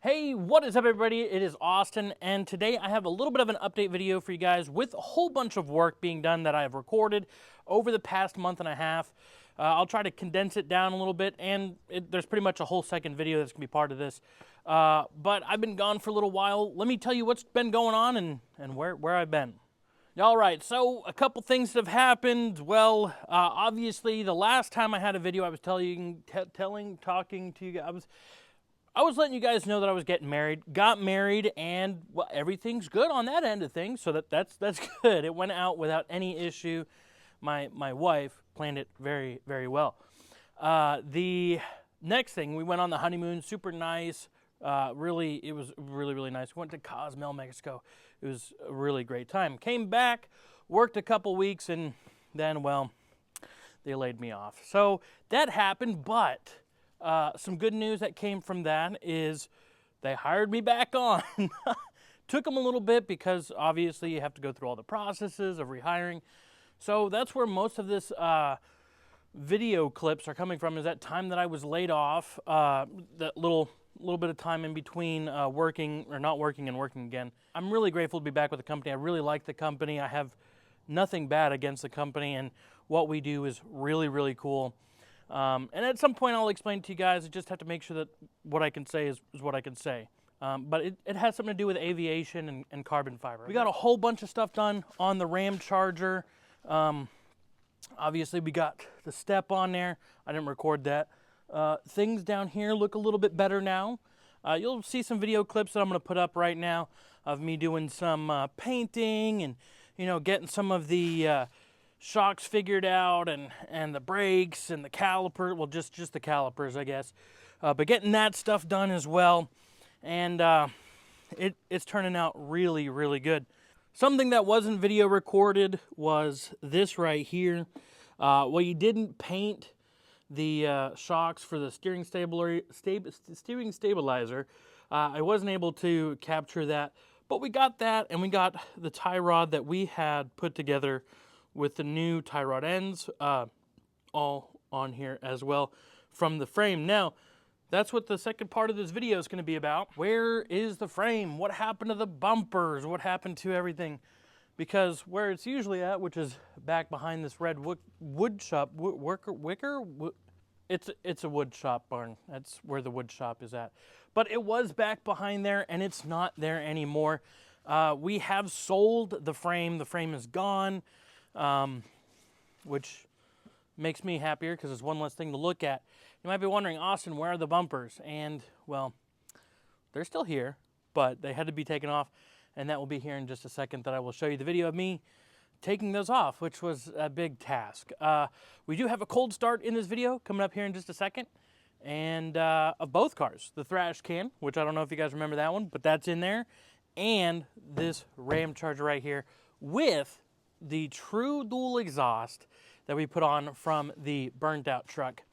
Hey, what is up everybody? It is Austin, and today I have a little bit of an update video for you guys with a whole bunch of work being done that I have recorded over the past month and a half. I'll try to condense it down a little bit, and there's pretty much a whole second video that's going to be part of this. But I've been gone for a little while. Let me tell you what's been going on and where I've been. All right, so a couple things that have happened. Well, obviously, the last time I had a video, I was talking to you guys. I was letting you guys know that I was getting married, got married, and well, everything's good on that end of things, so that's good. It went out without any issue. My wife planned it very, very well. The next thing, we went on the honeymoon, super nice. It was really nice. We went to Cozumel, Mexico. It was a really great time. Came back, worked a couple weeks, and then, well, they laid me off. So that happened, but some good news that came from that is they hired me back on. Took them a little bit because obviously you have to go through all the processes of rehiring. So that's where most of this video clips are coming from, is that time that I was laid off, that little bit of time in between working or not working and working again. I'm really grateful to be back with the company. I really like the company. I have nothing bad against the company, and what we do is really cool. And at some point I'll explain to you guys. I just have to make sure that what I can say is what I can say. But it has something to do with aviation and carbon fiber. We got a whole bunch of stuff done on the RamCharger. Obviously we got the step on there. I didn't record that. Things down here look a little bit better now. You'll see some video clips that I'm going to put up right now of me doing some painting and, you know, getting some of the shocks figured out and the brakes and the caliper. Well, just the calipers, I guess. But getting that stuff done as well. And it's turning out really good. Something that wasn't video recorded was this right here. Well, you didn't paint the shocks for the steering stabilizer. I wasn't able to capture that, but we got that, and we got the tie rod that we had put together with the new tie rod ends all on here as well from the frame. Now, that's what the second part of this video is going to be about. Where is the frame? What happened to the bumpers? What happened to everything? Because where it's usually at, which is back behind this red wood shop, it's a wood shop barn. That's where the wood shop is at. But it was back behind there, and it's not there anymore. We have sold the frame. The frame is gone, which makes me happier because it's one less thing to look at. You might be wondering, Austin, where are the bumpers? And, well, they're still here, but they had to be taken off. And that will be here in just a second, that I will show you the video of me taking those off, which was a big task. We do have a cold start in this video coming up here in just a second. And of both cars, the Thrash can, which I don't know if you guys remember that one, but that's in there. And this RamCharger right here with the true dual exhaust that we put on from the burnt out truck.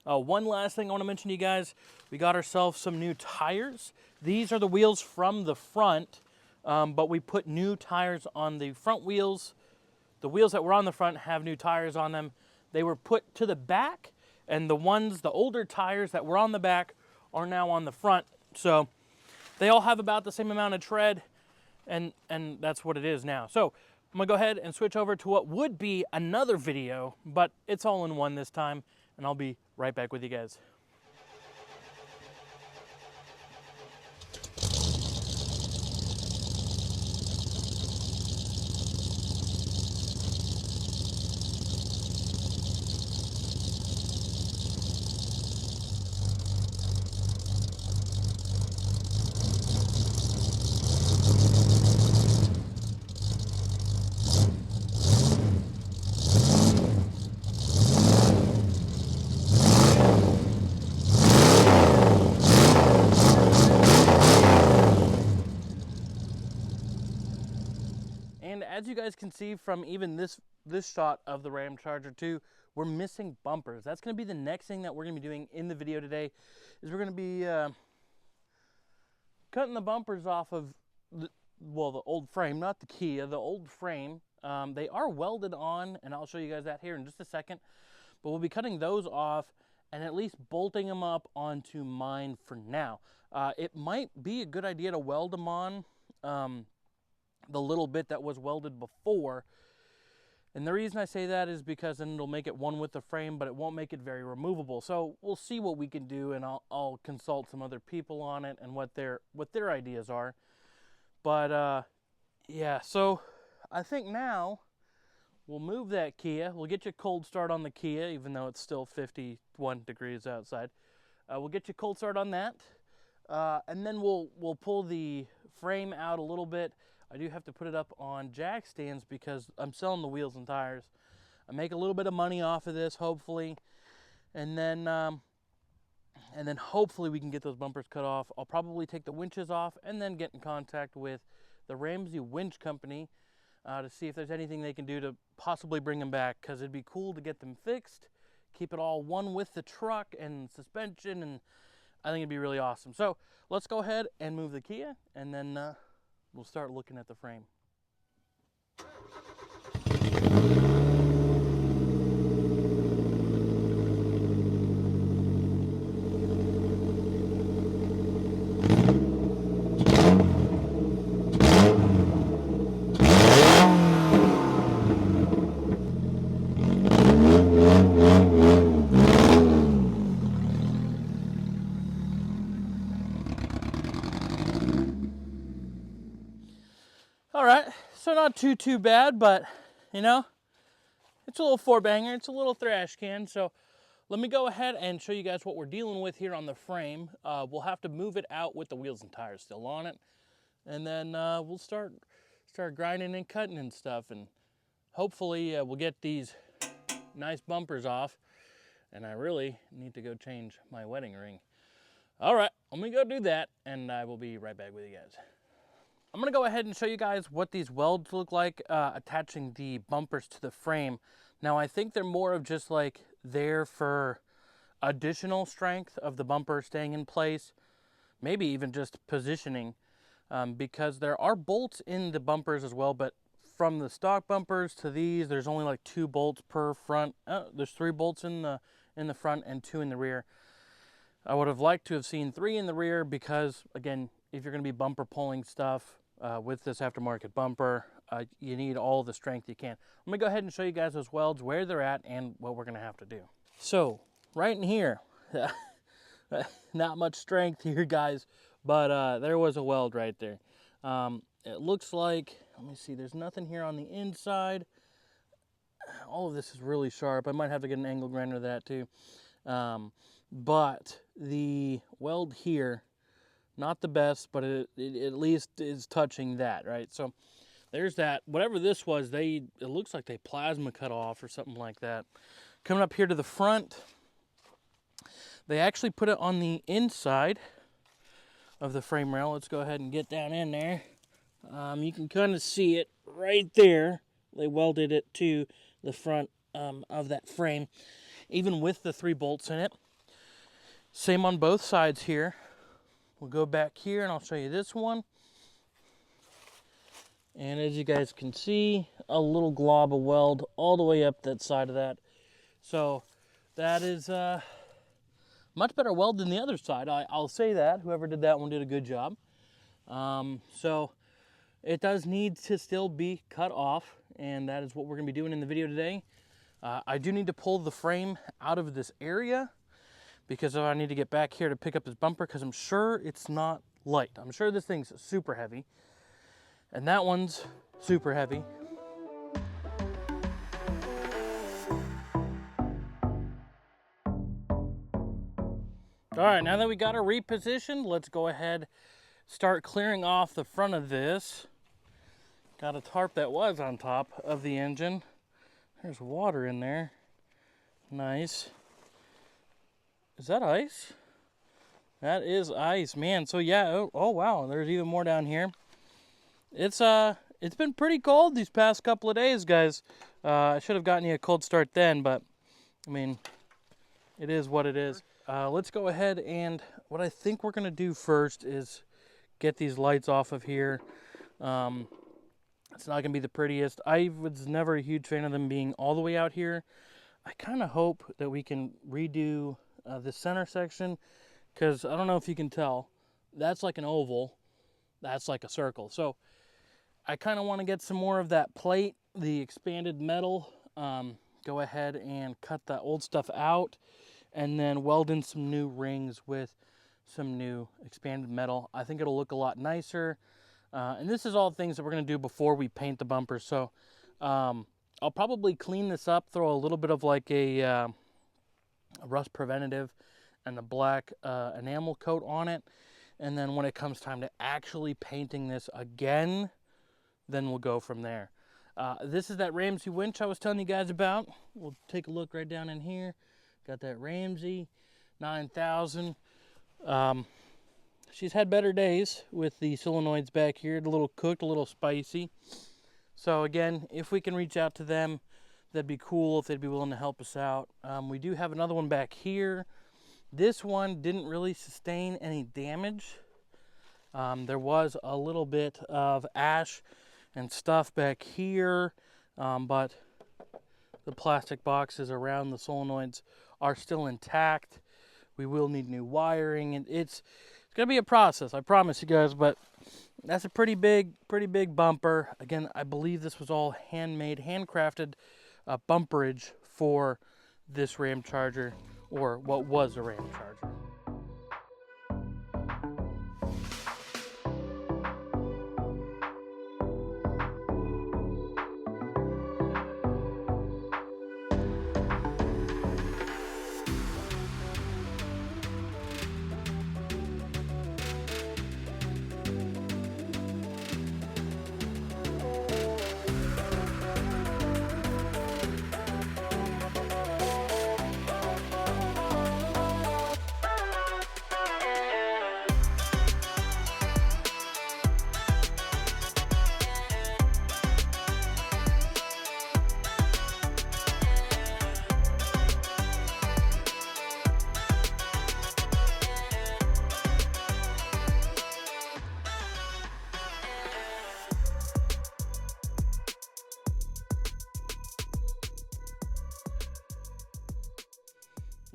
One last thing I want to mention to you guys, we got ourselves some new tires. These are the wheels from the front. But we put new tires on the front wheels. The wheels that were on the front have new tires on them. They were put to the back, and the older tires that were on the back are now on the front. So they all have about the same amount of tread, and that's what it is now. So I'm gonna go ahead and switch over to what would be another video, but it's all in one this time, and I'll be right back with you guys. And as you guys can see from even this shot of the RamCharger 2, we're missing bumpers. That's going to be the next thing that we're going to be doing in the video today, is we're going to be cutting the bumpers off of the old frame, not the Kia, the old frame. They are welded on, and I'll show you guys that here in just a second. But we'll be cutting those off, and at least bolting them up onto mine for now. It might be a good idea to weld them on the little bit that was welded before. And the reason I say that is because then it'll make it one with the frame, but it won't make it very removable. So we'll see what we can do, and I'll consult some other people on it and what their ideas are. But yeah, so I think now we'll move that Kia. We'll get you a cold start on the Kia, even though it's still 51 degrees outside. We'll get you a cold start on that, and then we'll pull the frame out a little bit. I do have to put it up on jack stands because I'm selling the wheels and tires. I make a little bit of money off of this, hopefully, and then hopefully we can get those bumpers cut off. I'll probably take the winches off and then get in contact with the Ramsey Winch Company to see if there's anything they can do to possibly bring them back, because it'd be cool to get them fixed, keep it all one with the truck and suspension, and I think it'd be really awesome. So let's go ahead and move the Kia, and then we'll start looking at the frame. All right, so not too bad, but you know, it's a little four banger, it's a little thrash can. So let me go ahead and show you guys what we're dealing with here on the frame. We'll have to move it out with the wheels and tires still on it, and then we'll start grinding and cutting and stuff, and hopefully we'll get these nice bumpers off. And I really need to go change my wedding ring. All right, let me go do that, and I will be right back with you guys. I'm gonna go ahead and show you guys what these welds look like attaching the bumpers to the frame. Now I think they're more of just like there for additional strength of the bumper staying in place, maybe even just positioning, because there are bolts in the bumpers as well, but from the stock bumpers to these, there's only like 2 bolts per front. There's 3 bolts in the front and 2 in the rear. I would have liked to have seen 3 in the rear because, again, if you're gonna be bumper pulling stuff, with this aftermarket bumper, you need all the strength you can. I'm gonna go ahead and show you guys those welds, where they're at, and what we're gonna have to do. So right in here, not much strength here, guys, but there was a weld right there. It looks like, let me see, there's nothing here on the inside. All of this is really sharp. I might have to get an angle grinder of that too. But the weld here, not the best, but it at least is touching that, right? So there's that. Whatever this was, it looks like they plasma cut off or something like that. Coming up here to the front, they actually put it on the inside of the frame rail. Let's go ahead and get down in there. You can kind of see it right there. They welded it to the front of that frame, even with the 3 bolts in it. Same on both sides here. We'll go back here and I'll show you this one. And as you guys can see, a little glob of weld all the way up that side of that. So that is much better weld than the other side. I'll say that. Whoever did that one did a good job. So it does need to still be cut off, and that is what we're going to be doing in the video today. I do need to pull the frame out of this area, because I need to get back here to pick up his bumper, because I'm sure it's not light. I'm sure this thing's super heavy, and that one's super heavy. All right, now that we got her repositioned, let's go ahead, start clearing off the front of this. Got a tarp that was on top of the engine. There's water in there. Nice. Is that ice? That is ice, man. So yeah, oh wow, there's even more down here. It's been pretty cold these past couple of days, guys. I should have gotten you a cold start then, but I mean, it is what it is. Let's go ahead, and what I think we're gonna do first is get these lights off of here. It's not gonna be the prettiest. I was never a huge fan of them being all the way out here. I kind of hope that we can redo this center section, because I don't know if you can tell, that's like an oval, that's like a circle. So I kind of want to get some more of that plate, the expanded metal. Go ahead and cut the old stuff out and then weld in some new rings with some new expanded metal. I think it'll look a lot nicer. And this is all things that we're going to do before we paint the bumper. So I'll probably clean this up, throw a little bit of like a rust preventative and the black enamel coat on it. And then when it comes time to actually painting this again, then we'll go from there. This is that Ramsey winch I was telling you guys about. We'll take a look right down in here. Got that Ramsey 9000. She's had better days with the solenoids back here. A little cooked, a little spicy. So again, if we can reach out to them, that'd be cool if they'd be willing to help us out. We do have another one back here. This one didn't really sustain any damage. There was a little bit of ash and stuff back here, but the plastic boxes around the solenoids are still intact. We will need new wiring, and it's gonna be a process, I promise you guys, but that's a pretty big bumper. Again, I believe this was all handmade, handcrafted bumperage for this RamCharger, or what was a RamCharger.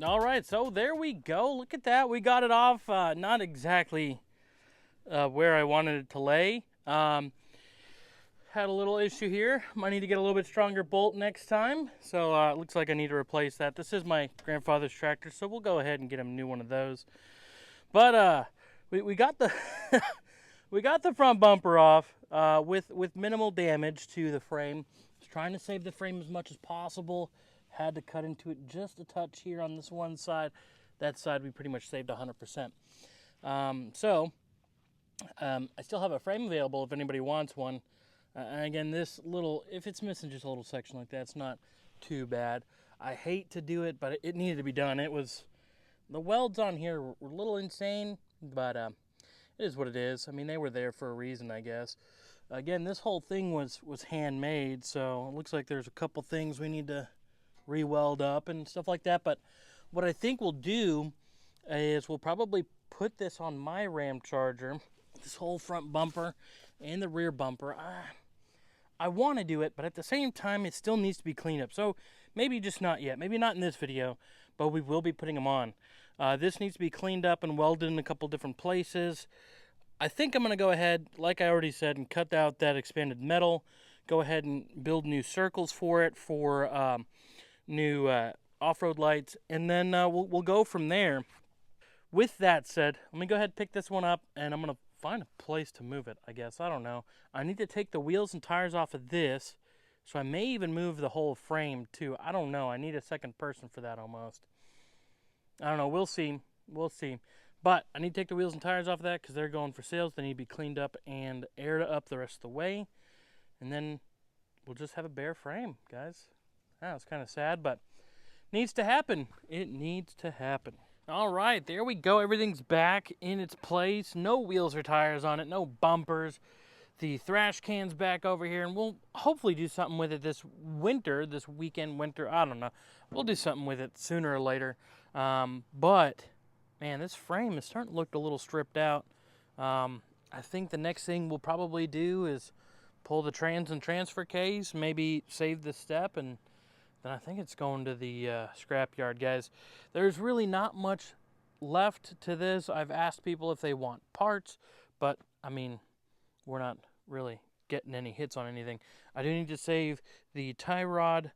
All right, so there we go. Look at that. We got it off, not exactly where I wanted it to lay. Had a little issue here. Might need to get a little bit stronger bolt next time. So it looks like I need to replace that. This is my grandfather's tractor, so we'll go ahead and get him a new one of those. But we got the we got the front bumper off with minimal damage to the frame. I was trying to save the frame as much as possible. Had to cut into it just a touch here on this one side. That side we pretty much saved 100%. I still have a frame available if anybody wants one. And again, this little, if it's missing just a little section like that, it's not too bad. I hate to do it, but it needed to be done. It was, the welds on here were a little insane, but it is what it is. I mean, they were there for a reason, I guess. Again, this whole thing was handmade, so it looks like there's a couple things we need to re-weld up and stuff like that. But what I think we'll do is we'll probably put this on my RamCharger, this whole front bumper and the rear bumper. I want to do it, but at the same time it still needs to be cleaned up. So maybe just not yet, maybe not in this video, but we will be putting them on. This needs to be cleaned up and welded in a couple different places. I think I'm going to go ahead, like I already said, and cut out that expanded metal. Go ahead and build new circles for it, for new off-road lights, and then we'll go from there. With that said, let me go ahead and pick this one up, and I'm going to find a place to move it, I guess. I don't know. I need to take the wheels and tires off of this, so I may even move the whole frame too. I don't know. I need a second person for that almost. I don't know. We'll see. We'll see. But I need to take the wheels and tires off of that because they're going for sales. They need to be cleaned up and aired up the rest of the way, and then we'll just have a bare frame, guys. It's kind of sad, but needs to happen. It needs to happen. All right, there we go. Everything's back in its place. No wheels or tires on it, no bumpers. The thrash can's back over here, and we'll hopefully do something with it this winter, this weekend winter. I don't know. We'll do something with it sooner or later. But, man, this frame is starting to look a little stripped out. I think the next thing we'll probably do is pull the trans and transfer case, maybe save the step, and then I think it's going to the scrapyard, guys. There's really not much left to this. I've asked people if they want parts, but I mean, we're not really getting any hits on anything. I do need to save the tie rod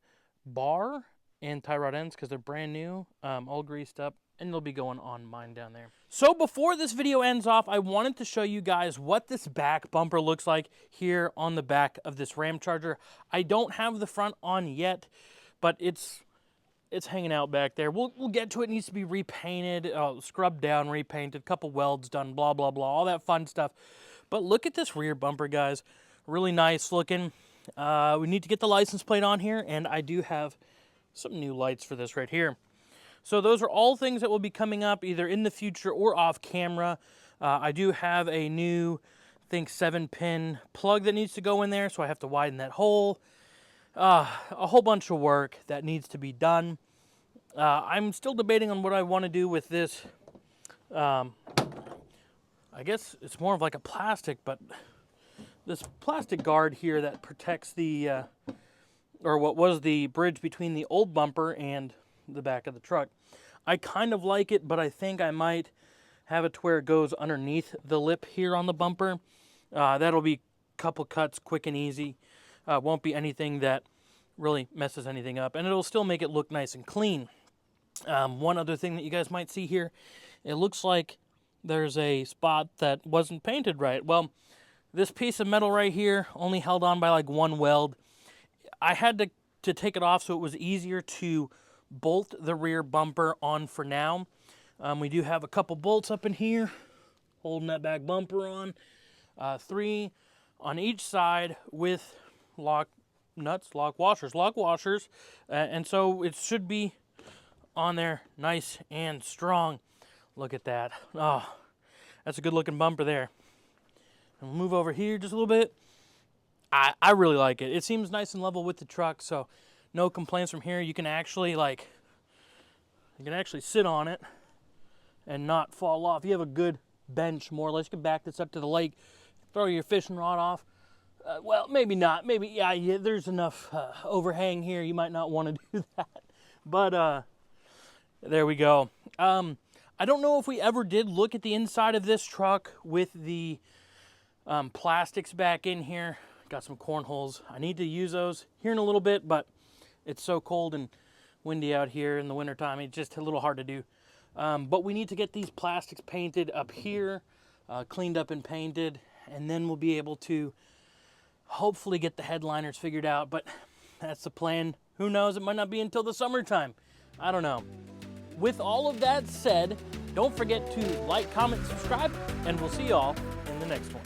bar and tie rod ends because they're brand new, all greased up, and they'll be going on mine down there. So before this video ends off, I wanted to show you guys what this back bumper looks like here on the back of this RamCharger. I don't have the front on yet, but it's hanging out back there. We'll get to it. It needs to be repainted, scrubbed down, repainted, couple welds done, blah, blah, blah, all that fun stuff. But look at this rear bumper, guys. Really nice looking. We need to get the license plate on here, and I do have some new lights for this right here. So those are all things that will be coming up either in the future or off camera. I do have a new, I think, 7-pin plug that needs to go in there, so I have to widen that hole. A whole bunch of work that needs to be done. I'm still debating on what I want to do with this. I guess it's more of like a plastic, but this plastic guard here that protects the, or what was the bridge between the old bumper and the back of the truck. I kind of like it, but I think I might have it to where it goes underneath the lip here on the bumper. That'll be a couple cuts, quick and easy. Won't be anything that really messes anything up, and it'll still make it look nice and clean. One other thing that you guys might see here, it looks like there's a spot that wasn't painted right. Well, this piece of metal right here only held on by like one weld. I had to take it off so it was easier to bolt the rear bumper on for now. We do have a couple bolts up in here holding that back bumper on. 3 on each side with lock nuts, lock washers, and so it should be on there nice and strong. Look at that. Oh, that's a good looking bumper there. And we'll move over here just a little bit. I really like it. It seems nice and level with the truck, so no complaints from here. You can actually sit on it and not fall off. You have a good bench, more or less. You can back this up to the lake, throw your fishing rod off. Well, maybe not. Maybe, yeah, there's enough overhang here. You might not want to do that. But there we go. I don't know if we ever did look at the inside of this truck with the plastics back in here. Got some cornholes. I need to use those here in a little bit, but it's so cold and windy out here in the wintertime. It's just a little hard to do. But we need to get these plastics painted up here, cleaned up and painted, and then we'll be able to hopefully get the headliners figured out. But that's the plan. Who knows? It might not be until the summertime. I don't know. With all of that said, don't forget to like, comment, subscribe, and we'll see y'all in the next one.